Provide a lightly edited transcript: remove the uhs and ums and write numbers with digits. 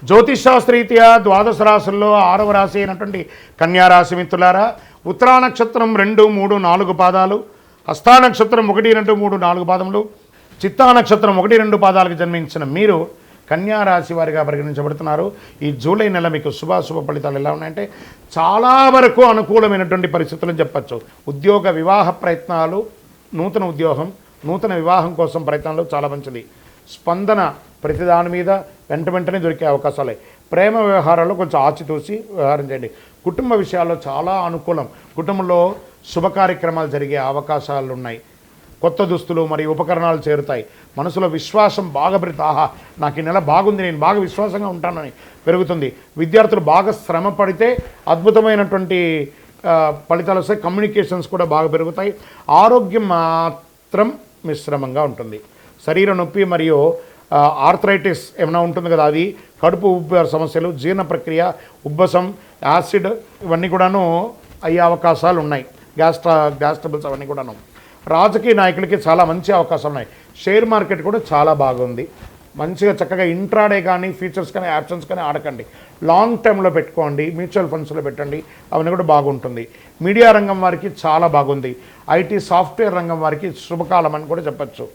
జ్యోతిషాస్త్రరీత్యా ద్వాదశ రాశుల్లో 6వ రాశి అయినటువంటి కన్యారాశి మిత్రులారా, ఉత్తరా నక్షత్రం 2, 3, 4 పాదాలు, హస్తా నక్షత్రం 1, 2, 3, 4 పాదములు, చిత్తా నక్షత్రం 1, 2 పాదాలకు జన్మించిన మీరు కన్యారాశి వారిగా పరిగణించబడుతున్నారు. ఈ జూలై నెల మీకు శుభాశుభ ఫలితాలు ఎలా ఉన్నాయంటే చాలా వరకు అనుకూలమైనటువంటి పరిస్థితులను చెప్పచ్చు. ఉద్యోగ వివాహ ప్రయత్నాలు, నూతన ఉద్యోగం, నూతన వివాహం కోసం ప్రయత్నాలు చాలా మంచిది. స్పందన ప్రతిదాని మీద వెంటనే దొరికే అవకాశాలే. ప్రేమ వ్యవహారాల్లో కొంచెం ఆచితూసి వ్యవహారం చేయండి. కుటుంబ విషయాల్లో చాలా అనుకూలం. కుటుంబంలో శుభ కార్యక్రమాలు జరిగే అవకాశాలు ఉన్నాయి. కొత్త దుస్తులు మరియు ఉపకరణాలు చేరుతాయి. మనసులో విశ్వాసం బాగా ఆహా నాకు ఈ నెల బాగుంది, నేను బాగా విశ్వాసంగా ఉంటానని పెరుగుతుంది. విద్యార్థులు బాగా శ్రమ పడితే అద్భుతమైనటువంటి ఫలితాలు వస్తాయి. కమ్యూనికేషన్స్ కూడా బాగా పెరుగుతాయి. ఆరోగ్యం మాత్రం మిశ్రమంగా ఉంటుంది. శరీర నొప్పి మరియు ఆర్థరైటిస్ ఏమైనా ఉంటుంది కదా, అది, కడుపు ఉబ్బ సమస్యలు, జీర్ణ ప్రక్రియ, ఉబ్బసం, యాసిడ్ ఇవన్నీ కూడాను అయ్యే అవకాశాలు ఉన్నాయి. గ్యాస్ ట్రబుల్స్ అవన్నీ కూడాను. రాజకీయ నాయకులకి చాలా మంచి అవకాశాలు ఉన్నాయి. షేర్ మార్కెట్ కూడా చాలా బాగుంది. మంచిగా చక్కగా ఇంట్రాడే కానీ ఫ్యూచర్స్ కానీ ఆప్షన్స్ కానీ ఆడకండి. లాంగ్ టర్మ్లో పెట్టుకోండి, మ్యూచువల్ ఫండ్స్లో పెట్టండి, అవన్నీ కూడా బాగుంటుంది. మీడియా రంగం వారికి చాలా బాగుంది. ఐటీ సాఫ్ట్వేర్ రంగం వారికి శుభకాలం అని కూడా చెప్పచ్చు.